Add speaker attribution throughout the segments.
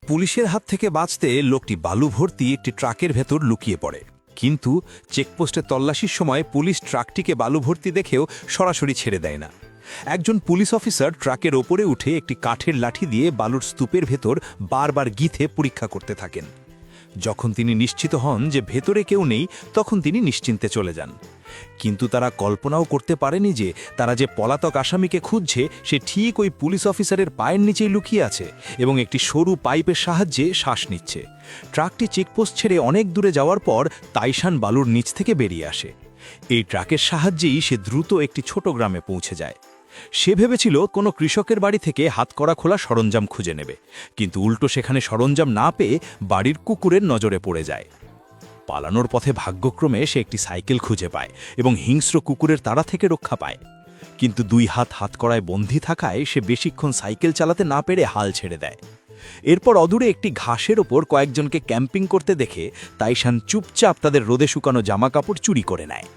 Speaker 1: পুলিশের হাত থেকে বাঁচতে লোকটি বালু ভর্তি একটি ট্রাকের ভেতর লুকিয়ে পড়ে, কিন্তু চেকপোস্টে তল্লাশির সময় পুলিশ ট্রাকটিকে বালু ভর্তি দেখেও সরাসরি ছেড়ে দেয় না। একজন পুলিশ অফিসার ট্রাকের ওপরে উঠে একটি কাঠের লাঠি দিয়ে বালুর স্তূপের ভেতর বারবার গিথে পরীক্ষা করতে থাকেন। যখন তিনি নিশ্চিত হন যে ভেতরে কেউ নেই, তখন তিনি নিশ্চিন্তে চলে যান। কিন্তু তারা কল্পনাও করতে পারেনি যে তারা যে পলাতক আসামিকে খুঁজছে সে ঠিক ওই পুলিশ অফিসারের পায়ের নিচেই লুকিয়ে আছে এবং একটি সরু পাইপের সাহায্যে শ্বাস নিচ্ছে। ট্রাকটি চেকপোস্ট ছেড়ে অনেক দূরে যাওয়ার পর তাইশান বালুর নিচ থেকে বেরিয়ে আসে। এই ট্রাকের সাহায্যেই সে দ্রুত একটি ছোট গ্রামে পৌঁছে যায়। সে ভেবেছিল কোনো কৃষকের বাড়ি থেকে হাতকড়া খোলা সরঞ্জাম খুঁজে নেবে, কিন্তু উল্টো সেখানে সরঞ্জাম না পেয়ে বাড়ির কুকুরের নজরে পড়ে যায়। পালানোর পথে ভাগ্যক্রমে সে একটি সাইকেল খুঁজে পায় এবং হিংস্র কুকুরের তাড়া থেকে রক্ষা পায়। কিন্তু দুই হাতকড়ায় বন্দী থাকায় সে বেশিক্ষণ সাইকেল চালাতে না পেরে হাল ছেড়ে দেয়। এরপর অদূরে একটি ঘাসের ওপর কয়েকজনকে ক্যাম্পিং করতে দেখে তাইশান চুপচাপ তাদের রোদে শুকানো জামাকাপড় চুরি করে নেয়।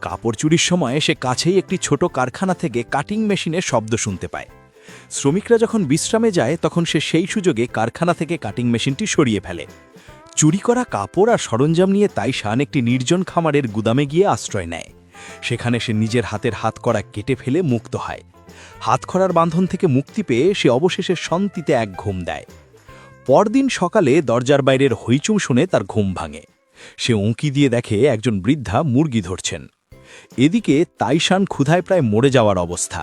Speaker 1: কাপড় চুরির সময় সে কাছেই একটি ছোট কারখানা থেকে কাটিং মেশিনের শব্দ শুনতে পায়। শ্রমিকরা যখন বিশ্রামে যায় তখন সে সেই সুযোগে কারখানা থেকে কাটিং মেশিনটি সরিয়ে ফেলে। চুরি করা কাপড় আর সরঞ্জাম নিয়ে তাইশান একটি নির্জন খামারের গুদামে গিয়ে আশ্রয় নেয়। সেখানে সে নিজের হাতের হাতকড়া কেটে ফেলে মুক্ত হয়। হাতকড়ার বাঁধন থেকে মুক্তি পেয়ে সে অবশেষে শান্তিতে এক ঘুম দেয়। পরদিন সকালে দরজার বাইরের হইচুম শুনে তার ঘুম ভাঙে। সে উঁকি দিয়ে দেখে একজন বৃদ্ধা মুরগি ধরছেন। এদিকে তাইশান ক্ষুধায় প্রায় মরে যাওয়ার অবস্থা,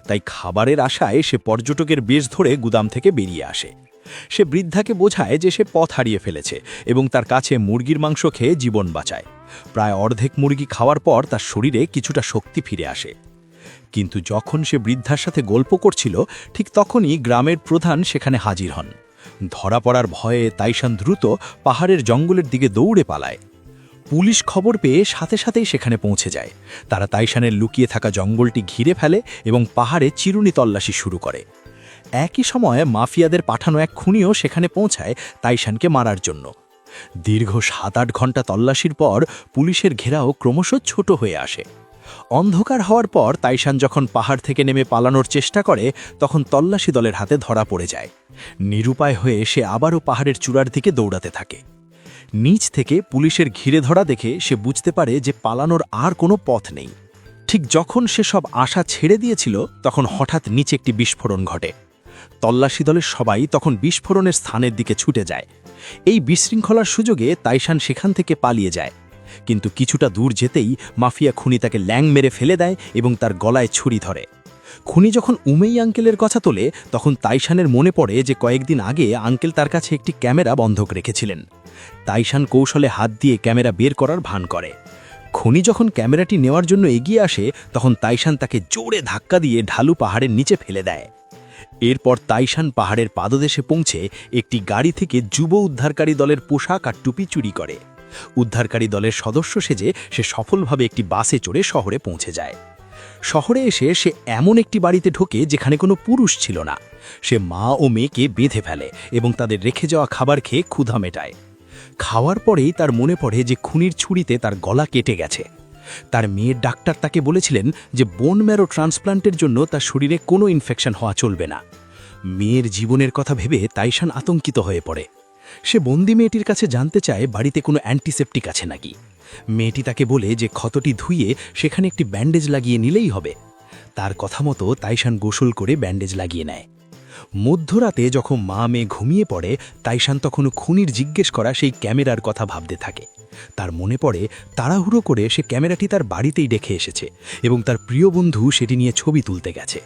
Speaker 1: তাই খাবারের আশায় সে পর্যটকের বেশ ধরে গুদাম থেকে বেরিয়ে আসে। সে বৃদ্ধাকে বোঝায় যে সে পথ হারিয়ে ফেলেছে এবং তার কাছে মুরগির মাংস খেয়ে জীবন বাঁচায়। প্রায় অর্ধেক মুরগি খাওয়ার পর তার শরীরে কিছুটা শক্তি ফিরে আসে। কিন্তু যখন সে বৃদ্ধার সাথে গল্প করছিল, ঠিক তখনই গ্রামের প্রধান সেখানে হাজির হন। ধরা পড়ার ভয়ে তাইশান দ্রুত পাহাড়ের জঙ্গলের দিকে দৌড়ে পালায়। পুলিশ খবর পেয়ে সাথে সাথেই সেখানে পৌঁছে যায়। তারা তাইশানের লুকিয়ে থাকা জঙ্গলটি ঘিরে ফেলে এবং পাহাড়ে চিরুনি তল্লাশি শুরু করে। একই সময়ে মাফিয়াদের পাঠানো এক খুনিও সেখানে পৌঁছায় তাইশানকে মারার জন্য। দীর্ঘ 7-8 ঘন্টা তল্লাশির পর পুলিশের ঘেরাও ক্রমশ ছোট হয়ে আসে। অন্ধকার হওয়ার পর তাইশান যখন পাহাড় থেকে নেমে পালানোর চেষ্টা করে, তখন তল্লাশি দলের হাতে ধরা পড়ে যায়। নিরুপায় হয়ে সে আবারও পাহাড়ের চূড়ার দিকে দৌড়াতে থাকে। নিচ থেকে পুলিশের ঘিরে ধরা দেখে সে বুঝতে পারে যে পালানোর আর কোনো পথ নেই। ঠিক যখন সে সব আশা ছেড়ে দিয়েছিল, তখন হঠাৎ নিচে একটি বিস্ফোরণ ঘটে। তল্লাশি দলের সবাই তখন বিস্ফোরণের স্থানের দিকে ছুটে যায়। এই বিশৃঙ্খলার সুযোগে তাইশান সেখান থেকে পালিয়ে যায়, কিন্তু কিছুটা দূর যেতেই মাফিয়া খুনি তাকে ল্যাং মেরে ফেলে দেয় এবং তার গলায় ছুরি ধরে। খুনি যখন উমেই আঙ্কেলের কথা তোলে, তখন তাইশানের মনে পড়ে যে কয়েকদিন আগে আঙ্কেল তার কাছে একটি ক্যামেরা বন্ধক রেখেছিলেন। তাইশান কৌশলে হাত দিয়ে ক্যামেরা বের করার ভান করে। খুনি যখন ক্যামেরাটি নেওয়ার জন্য এগিয়ে আসে, তখন তাইশান তাকে জোরে ধাক্কা দিয়ে ঢালু পাহাড়ের নিচে ফেলে দেয়। এরপর তাইশান পাহাড়ের পাদদেশে পৌঁছে একটি গাড়ি থেকে যুব উদ্ধারকারী দলের পোশাক আর টুপি চুরি করে। উদ্ধারকারী দলের সদস্য সেজে সে সফলভাবে একটি বাসে চড়ে শহরে পৌঁছে যায়। শহরে এসে সে এমন একটি বাড়িতে ঢোকে যেখানে কোনো পুরুষ ছিল না। সে মা ও মেয়েকে বেঁধে ফেলে এবং তাদের রেখে যাওয়া খাবার খেয়ে ক্ষুধা মেটায়। খাওয়ার পরেই তার মনে পড়ে যে খুনির ছুরিতে তার গলা কেটে গেছে। তার মেয়ের ডাক্তার তাকে বলেছিলেন যে বোন ম্যারো ট্রান্সপ্লান্টের জন্য তার শরীরে কোনো ইনফেকশন হওয়া চলবে না। মেয়ের জীবনের কথা ভেবে তাইশান আতঙ্কিত হয়ে পড়ে। সে বন্দি মেয়েটির কাছে জানতে চায় বাড়িতে কোনো অ্যান্টিসেপটিক আছে নাকি। মেয়েটি তাকে বলে যে ক্ষতটি ধুইয়ে সেখানে একটি ব্যান্ডেজ লাগিয়ে নিলেই হবে। তার কথা মতো তাইশান গোসল করে ব্যান্ডেজ লাগিয়ে নেয়। মধ্যরাতে যখন মা মেয়ে ঘুমিয়ে পড়ে, তাইশান তখনও খুনির জিজ্ঞেস করা সেই ক্যামেরার কথা ভাবতে থাকে। তার মনে পড়ে তাড়াহুড়ো করে সে ক্যামেরাটি তার বাড়িতেই রেখে এসেছে এবং তার প্রিয় বন্ধু সেটি নিয়ে ছবি তুলতে গেছে।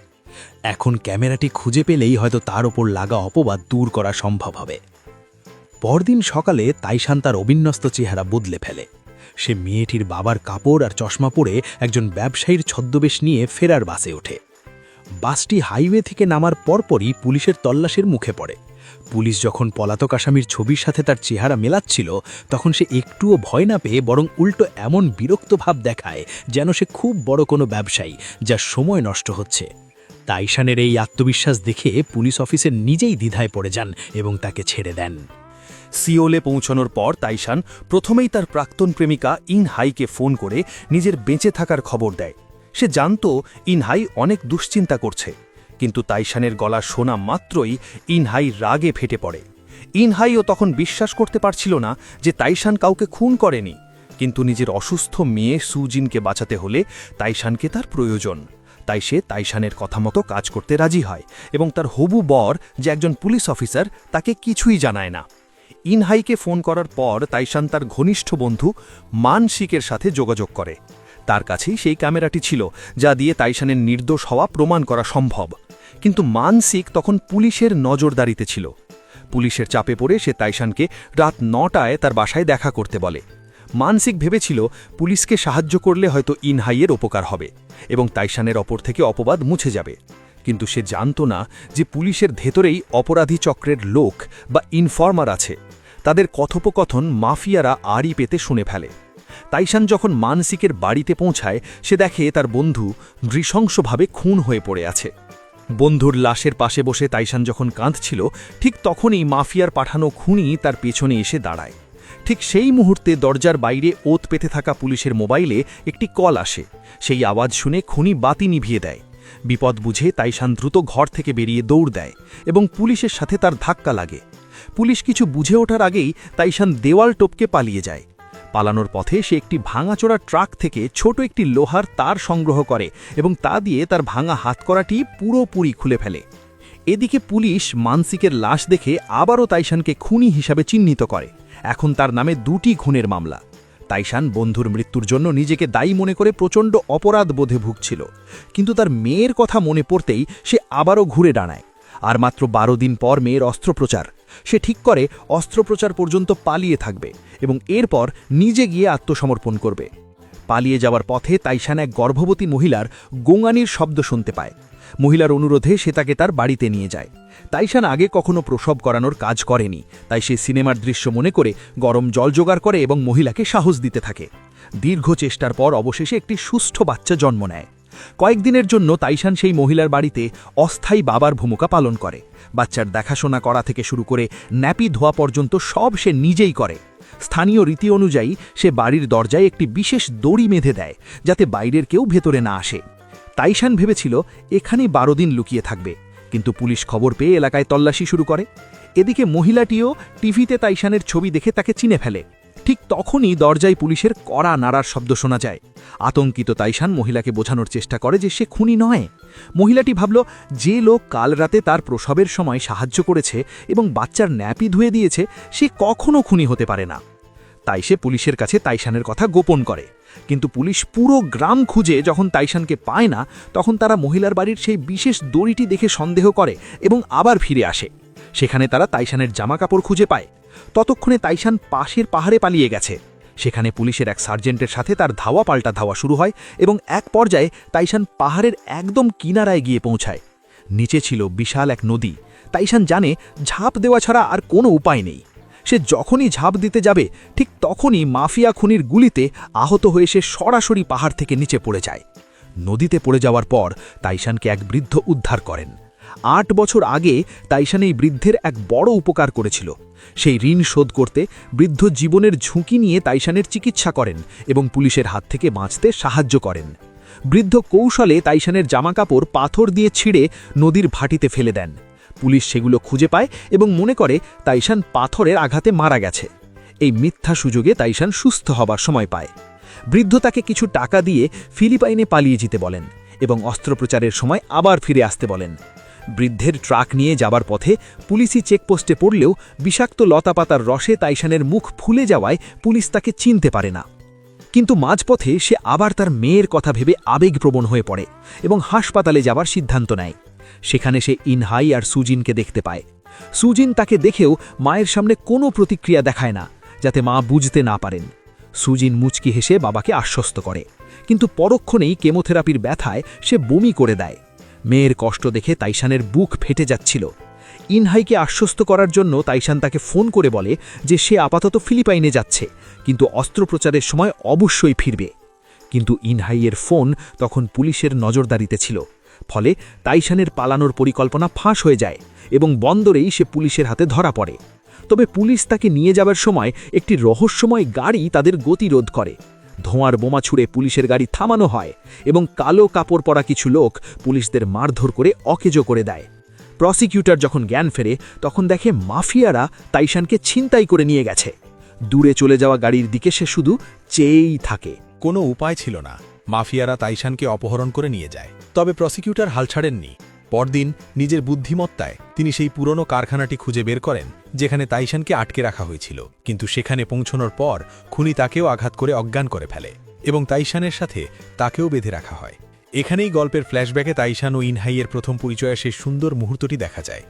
Speaker 1: এখন ক্যামেরাটি খুঁজে পেলেই হয়তো তার ওপর লাগা অপবাদ দূর করা সম্ভব হবে। পরদিন সকালে তাইশান তার অবিন্যস্ত চেহারা বদলে ফেলে। সে মেয়েটির বাবার কাপড় আর চশমা পরে একজন ব্যবসায়ীর ছদ্মবেশ নিয়ে ফেরার বাসে ওঠে। বাসটি হাইওয়ে থেকে নামার পরপরই পুলিশের তল্লাশির মুখে পড়ে। পুলিশ যখন পলাতক আসামির ছবির সাথে তার চেহারা মেলাচ্ছিল, তখন সে একটুও ভয় না পেয়ে বরং উল্টো এমন বিরক্ত ভাব দেখায় যেন সে খুব বড় কোনো ব্যবসায়ী, যার সময় নষ্ট হচ্ছে। তাইশানের এই আত্মবিশ্বাস দেখে পুলিশ অফিসার নিজেই দ্বিধায় পড়ে যান এবং তাকে ছেড়ে দেন।
Speaker 2: সিওলে পৌঁছানোর পর তাইশান প্রথমেই তার প্রাক্তন প্রেমিকা ইনহাইকে ফোন করে নিজের বেঁচে থাকার খবর দেয়। সে জানত ইনহাই অনেক দুশ্চিন্তা করছে, কিন্তু তাইশানের গলা শোনা মাত্রই ইনহাই রাগে ফেটে পড়ে। ইনহাইও তখন বিশ্বাস করতে পারছিল না যে তাইশান কাউকে খুন করেনি, কিন্তু নিজের অসুস্থ মেয়ে সুজিনকে বাঁচাতে হলে তাইশানকে তার প্রয়োজন। তাই সে তাইশানের কথা মতো কাজ করতে রাজি হয় এবং তার হবু বর, যে একজন পুলিশ অফিসার, তাকে কিছুই জানায় না। ইনহাইকে ফোন করার পর তাইশান তার ঘনিষ্ঠ বন্ধু মানসিকের সাথে যোগাযোগ করে। তার কাছেই সেই ক্যামেরাটি ছিল যা দিয়ে তাইশানের নির্দোষ হওয়া প্রমাণ করা সম্ভব। কিন্তু মানসিক তখন পুলিশের নজরদারিতে ছিল। পুলিশের চাপে পড়ে সে তাইশানকে রাত ৯টায় তার বাসায় দেখা করতে বলে। মানসিক ভেবেছিল পুলিশকে সাহায্য করলে হয়তো ইনহাইয়ের উপকার হবে এবং তাইশানের ওপর থেকে অপবাদ মুছে যাবে। কিন্তু সে জানত না যে পুলিশের ভেতরেই অপরাধী চক্রের লোক বা ইনফর্মার আছে। তাদের কথোপকথন মাফিয়ারা আড়ি পেতে শুনে ফেলে। তাইশান যখন মানসিকের বাড়িতে পৌঁছায়, সে দেখে তার বন্ধু নৃশংসভাবে খুন হয়ে পড়ে আছে। বন্ধুর লাশের পাশে বসে তাইশান যখন কাঁদছিল, ঠিক তখনই মাফিয়ার পাঠানো খুনি তার পেছনে এসে দাঁড়ায়। ঠিক সেই মুহূর্তে দরজার বাইরে ওত পেতে থাকা পুলিশের মোবাইলে একটি কল আসে। সেই আওয়াজ শুনে খুনি বাতি নিভিয়ে দেয়। বিপদ বুঝে তাইশান দ্রুত ঘর থেকে বেরিয়ে দৌড় দেয় এবং পুলিশের সাথে তার ধাক্কা লাগে। পুলিশ কিছু বুঝে ওঠার আগেই তাইশান দেওয়াল টপকে পালিয়ে যায়। পালানোর পথে সে একটি ভাঙাচোরা ট্রাক থেকে ছোট একটি লোহার তার সংগ্রহ করে এবং তা দিয়ে তার ভাঙা হাতকড়াটি পুরোপুরি খুলে ফেলে। এদিকে পুলিশ মানসিকের লাশ দেখে আবারও তাইশানকে খুনি হিসাবে চিহ্নিত করে। এখন তার নামে 2টি খুনের মামলা। তাইশান বন্ধুর মৃত্যুর জন্য নিজেকে দায়ী মনে করে প্রচণ্ড অপরাধ বোধে ভুগছিল, কিন্তু তার মেয়ের কথা মনে পড়তেই সে আবারও ঘুরে দাঁড়ায়। আর মাত্র 12 দিন পর মেয়ের অস্ত্রোপচার। সে ঠিক করে অস্ত্রোপচার পর্যন্ত পালিয়ে থাকবে এবং এরপর নিজে গিয়ে আত্মসমর্পণ করবে। পালিয়ে যাওয়ার পথে তাইশান এক গর্ভবতী মহিলার গোঙানির শব্দ শুনতে পায়। মহিলার অনুরোধে সে তাকে তার বাড়িতে নিয়ে যায়। তাইশান আগে কখনো প্রসব করানোর কাজ করেনি, তাই সে সিনেমার দৃশ্য মনে করে গরম জল জোগাড় করে এবং মহিলাকে সাহস দিতে থাকে। দীর্ঘ চেষ্টার পর অবশেষে একটি সুস্থ বাচ্চা জন্ম নেয়। কয়েকদিনের জন্য তাইশান সেই মহিলার বাড়িতে অস্থায়ী বাবার ভূমিকা পালন করে। বাচ্চার দেখাশোনা করা থেকে শুরু করে ন্যাপি ধোয়া পর্যন্ত সব সে নিজেই করে। স্থানীয় রীতি অনুযায়ী সে বাড়ির দরজায় একটি বিশেষ দড়ি বেঁধে দেয়, যাতে বাইরের কেউ ভেতরে না আসে। তাইশান ভেবেছিল এখানে 12 দিন লুকিয়ে থাকবে, কিন্তু পুলিশ খবর পেয়ে এলাকায় তল্লাশি শুরু করে। এদিকে মহিলাটিও টিভিতে তাইশানের ছবি দেখে তাকে চিনে ফেলে। ঠিক তখনই দরজায় পুলিশের কড়া নাড়ার শব্দ শোনা যায়। আতঙ্কিত তাইশান মহিলাকে বোঝানোর চেষ্টা করে যে সে খুনি নয়। মহিলাটি ভাবল যে লোক কাল রাতে তার প্রসবের সময় সাহায্য করেছে এবং বাচ্চার ন্যাপি ধুয়ে দিয়েছে, সে কখনো খুনি হতে পারে না। তাই সে পুলিশের কাছে তাইশানের কথা গোপন করে। কিন্তু পুলিশ পুরো গ্রাম খুঁজে যখন তাইশানকে পায় না, তখন তারা মহিলার বাড়ির সেই বিশেষ দড়িটি দেখে সন্দেহ করে এবং আবার ফিরে আসে। সেখানে তারা তাইশানের জামাকাপড় খুঁজে পায়। ততক্ষণে তাইশান পাশের পাহাড়ে পালিয়ে গেছে। সেখানে পুলিশের এক সার্জেন্টের সাথে তার ধাওয়া পাল্টা ধাওয়া শুরু হয় এবং এক পর্যায়ে তাইশান পাহাড়ের একদম কিনারায় গিয়ে পৌঁছায়। নিচে ছিল বিশাল এক নদী। তাইশান জানে ঝাঁপ দেওয়া ছাড়া আর কোনো উপায় নেই। সে যখনই ঝাঁপ দিতে যাবে, ঠিক তখনই মাফিয়া খুনির গুলিতে আহত হয়ে সে সরাসরি পাহাড় থেকে নিচে পড়ে যায়। নদীতে পড়ে যাওয়ার পর তাইশানকে এক বৃদ্ধ উদ্ধার করেন। 8 বছর আগে তাইশান এই বৃদ্ধের এক বড় উপকার করেছিল। সেই ঋণ শোধ করতে বৃদ্ধ জীবনের ঝুঁকি নিয়ে তাইশানের চিকিৎসা করেন এবং পুলিশের হাত থেকে বাঁচতে সাহায্য করেন। বৃদ্ধ কৌশলে তাইশানের জামাকাপড় পাথর দিয়ে ছিঁড়ে নদীর ভাটিতে ফেলে দেন। পুলিশ সেগুলো খুঁজে পায় এবং মনে করে তাইশান পাথরের আঘাতে মারা গেছে। এই মিথ্যা সুযোগে তাইশান সুস্থ হবার সময় পায়। বৃদ্ধ তাকে কিছু টাকা দিয়ে ফিলিপাইনে পালিয়ে যেতে বলেন এবং অস্ত্রোপচারের সময় আবার ফিরে আসতে বলেন। বৃদ্ধের ট্রাক নিয়ে যাবার পথে পুলিশি চেকপোস্টে পড়লেও বিষাক্ত লতাপাতার রসে তাইশানের মুখ ফুলে যাওয়ায় পুলিশ তাকে চিনতে পারে না। কিন্তু মাঝপথে সে আবার তার মেয়ের কথা ভেবে আবেগপ্রবণ হয়ে পড়ে এবং হাসপাতালে যাবার সিদ্ধান্ত নেয়। সেখানে সে ইনহাই আর সুজিনকে দেখতে পায়। সুজিন তাকে দেখেও মায়ের সামনে কোনো প্রতিক্রিয়া দেখায় না, যাতে মা বুঝতে না পারেন। সুজিন মুচকি হেসে বাবাকে আশ্বস্ত করে, কিন্তু পরক্ষণেই কেমোথেরাপির ব্যথায় সে বমি করে দেয়। মেয়ের কষ্ট দেখে তাইশানের বুক ফেটে যাচ্ছিল। ইনহাইকে আশ্বস্ত করার জন্য তাইশান তাকে ফোন করে বলে যে সে আপাতত ফিলিপাইনে যাচ্ছে, কিন্তু অস্ত্রোপচারের সময় অবশ্যই ফিরবে। কিন্তু ইনহাইয়ের ফোন তখন পুলিশের নজরদারিতে ছিল। ফলে তাইশানের পালানোর পরিকল্পনা ফাঁস হয়ে যায় এবং বন্দরেই সে পুলিশের হাতে ধরা পড়ে। তবে পুলিশ তাকে নিয়ে যাবার সময় একটি রহস্যময় গাড়ি তাদের গতিরোধ করে। ধোঁয়ার বোমা ছুড়ে পুলিশের গাড়ি থামানো হয় এবং কালো কাপড় পরা কিছু লোক পুলিশদের মারধর করে অকেজো করে দেয়। প্রসিকিউটর যখন জ্ঞান ফেরে তখন দেখে মাফিয়ারা তাইশানকে ছিনতাই করে নিয়ে গেছে। দূরে চলে যাওয়া গাড়ির দিকে সে শুধু চেয়েই থাকে।
Speaker 3: কোনো উপায় ছিল না, মাফিয়ারা তাইশানকে অপহরণ করে নিয়ে যায়। তবে প্রসিকিউটর হাল ছাড়েননি। পরদিন নিজের বুদ্ধিমত্তায় তিনি সেই পুরনো কারখানাটি খুঁজে বের করেন যেখানে তাইশানকে আটকে রাখা হয়েছিল। কিন্তু সেখানে পৌঁছানোর পর খুনি তাকেও আঘাত করে অজ্ঞান করে ফেলে এবং তাইশানের সাথে তাকেও বেঁধে রাখা হয়। এখানেই গল্পের ফ্ল্যাশব্যাকে তাইশান ও ইনহাইয়ের প্রথম পরিচয়ের সেই সুন্দর মুহূর্তটি দেখা যায়।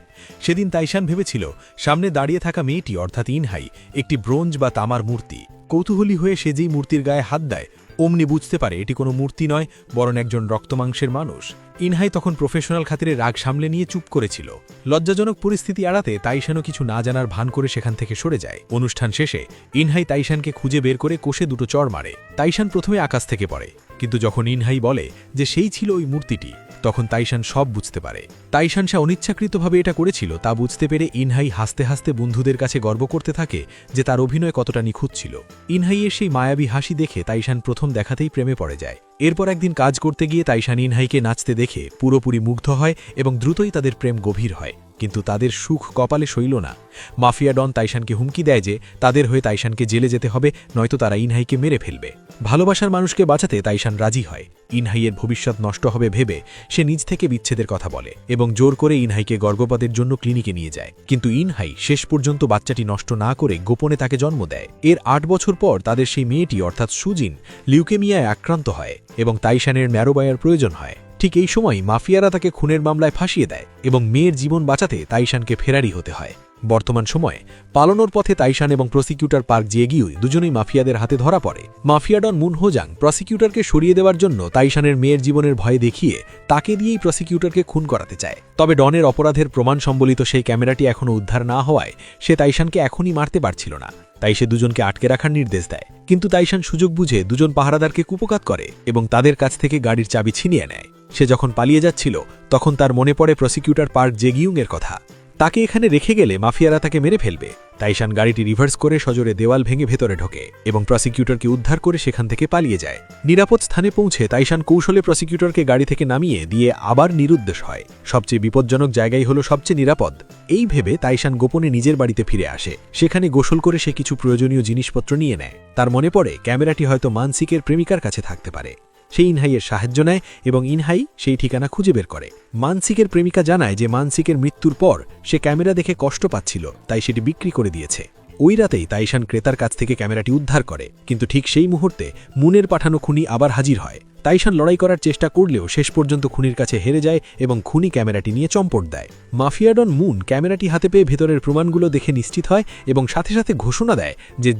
Speaker 3: সেদিন তাইশান ভেবেছিল সামনে দাঁড়িয়ে থাকা মেয়েটি অর্থাৎ ইনহাই একটি ব্রোঞ্জ বা তামার মূর্তি। কৌতূহলী হয়ে সে যেই মূর্তির গায়ে হাত দেয় অমনি বুঝতে পারে এটি কোনো মূর্তি নয়, বরং একজন রক্তমাংসের মানুষ। ইনহাই তখন প্রফেশনাল খাতিরে রাগ সামলে নিয়ে চুপ করেছিল। লজ্জাজনক পরিস্থিতি এড়াতে তাইশানও কিছু না জানার ভান করে সেখান থেকে সরে যায়। অনুষ্ঠান শেষে ইনহাই তাইশানকে খুঁজে বের করে কোষে দুটো চড় মারে। তাইশান প্রথমে আকাশ থেকে পড়ে, কিন্তু যখন ইনহাই বলে যে সেই ছিল ওই মূর্তিটি, তখন তাইশান সব বুঝতে পারে। তাইশান সে অনিচ্ছাকৃতভাবে এটা করেছিল তা বুঝতে পেরে ইনহাই হাসতে হাসতে বন্ধুদের কাছে গর্ব করতে থাকে যে তার অভিনয় কতটা নিখুঁত ছিল। ইনহাইয়ের সেই মায়াবী হাসি দেখে তাইশান প্রথম দেখাতেই প্রেমে পড়ে যায়। এরপর একদিন কাজ করতে গিয়ে তাইশান ইনহাইকে নাচতে দেখে পুরোপুরি মুগ্ধ হয় এবং দ্রুতই তাদের প্রেম গভীর হয়। কিন্তু তাদের সুখ কপালে সইল না। মাফিয়া ডন তাইশানকে হুমকি দেয় যে তাদের হয়ে তাইশানকে জেলে যেতে হবে, নয়তো তারা ইনহাইকে মেরে ফেলবে। ভালোবাসার মানুষকে বাঁচাতে তাইশান রাজি হয়। ইনহাইয়ের ভবিষ্যৎ নষ্ট হবে ভেবে সে নিজ থেকে বিচ্ছেদের কথা বলে এবং জোর করে ইনহাইকে গর্ভপাতের জন্য ক্লিনিকে নিয়ে যায়। কিন্তু ইনহাই শেষ পর্যন্ত বাচ্চাটি নষ্ট না করে গোপনে তাকে জন্ম দেয়। এর ৮ বছর পর তাদের সেই মেয়েটি অর্থাৎ সুজিন লিউকেমিয়ায় আক্রান্ত হয় এবং তাইশানের ম্যারোবায়ার প্রয়োজন হয়। ঠিক এই সময় মাফিয়ারা তাকে খুনের মামলায় ফাঁসিয়ে দেয় এবং মেয়ের জীবন বাঁচাতে তাইশানকে ফেরারি হতে হয়। বর্তমান সময়ে পালানোর পথে তাইশান এবং প্রসিকিউটর পার্ক জেগিউই দুজনেই মাফিয়াদের হাতে ধরা পড়ে। মাফিয়া ডন মুন হোজাং প্রসিকিউটরকে সরিয়ে দেওয়ার জন্য তাইশানের মেয়ের জীবনের ভয় দেখিয়ে তাকে দিয়েই প্রসিকিউটরকে খুন করাতে চায়। তবে ডনের অপরাধের প্রমাণ সম্বলিত সেই ক্যামেরাটি এখনও উদ্ধার না হওয়ায় সে তাইশানকে এখনই মারতে পারছিল না। তাই সে দুজনকে আটকে রাখার নির্দেশ দেয়। কিন্তু তাইশান সুযোগ বুঝে দুজন পাহারাদারকে কুপকাত করে এবং তাদের কাছ থেকে গাড়ির চাবি ছিনিয়ে নেয়। সে যখন পালিয়ে যাচ্ছিল তখন তার মনে পড়ে প্রসিকিউটর পার্ক জেগিউংয়ের কথা। তাকে এখানে রেখে গেলে মাফিয়ারা তাকে মেরে ফেলবে। তাইশান গাড়িটি রিভার্স করে সজোরে দেওয়াল ভেঙে ভেতরে ঢোকে এবং প্রসিকিউটরকে উদ্ধার করে সেখান থেকে পালিয়ে যায়। নিরাপদ স্থানে পৌঁছে তাইশান কৌশলে প্রসিকিউটরকে গাড়ি থেকে নামিয়ে দিয়ে আবার নিরুদ্দেশ হয়। সবচেয়ে বিপজ্জনক জায়গাই হলো সবচেয়ে নিরাপদ। এই ভেবে তাইশান গোপনে নিজের বাড়িতে ফিরে আসে। সেখানে গোসল করে সে কিছু প্রয়োজনীয় জিনিসপত্র নিয়ে নেয়। তার মনে পড়ে ক্যামেরাটি হয়তো মানসিকের প্রেমিকার কাছে থাকতে পারে। সেই ইনহাইয়ের সাহায্য নেয় এবং ইনহাই সেই ঠিকানা খুঁজে বের করে। মানসিকের প্রেমিকা জানায় যে মানসিকের মৃত্যুর পর সে ক্যামেরা দেখে কষ্ট পাচ্ছিল, তাই সেটি বিক্রি করে দিয়েছে। ওই রাতেই তাইশান ক্রেতার কাছ থেকে ক্যামেরাটি উদ্ধার করে, কিন্তু ঠিক সেই মুহূর্তে মুনের পাঠানো খুনি আবার হাজির হয়। তাইশান লড়াই করার চেষ্টা করলেও শেষ পর্যন্ত খুনির কাছে হেরে যায় এবং খুনি ক্যামেরাটি নিয়ে চম্পট দেয়। মাফিয়াডন মুন ক্যামেরাটি হাতে পেয়ে ভেতরের প্রমাণগুলো দেখে নিশ্চিত হয় এবং সাথে সাথে ঘোষণা দেয়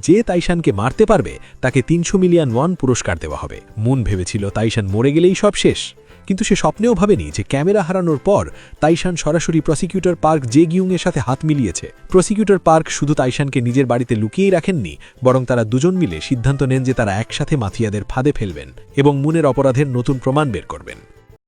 Speaker 3: যে তাইশানকে মারতে পারবে তাকে ৩০০ মিলিয়ন ওয়ান পুরস্কার দেওয়া হবে। মুন ভেবেছিল তাইশান মরে গেলেই সব শেষ, কিন্তু সে স্বপ্নেও ভাবেনি যে ক্যামেরা হারানোর পর তাইশান সরাসরি প্রসিকিউটর পার্ক জেগিউংয়ের সাথে হাত মিলিয়েছে। প্রসিকিউটর পার্ক শুধু তাইশানকে নিজের বাড়িতে লুকিয়েই রাখেননি, বরং তারা দুজন মিলে সিদ্ধান্ত নেন যে তারা একসাথে মাফিয়াদের ফাঁদে ফেলবেন এবং মুনের অপরাধের নতুন প্রমাণ বের করবেন।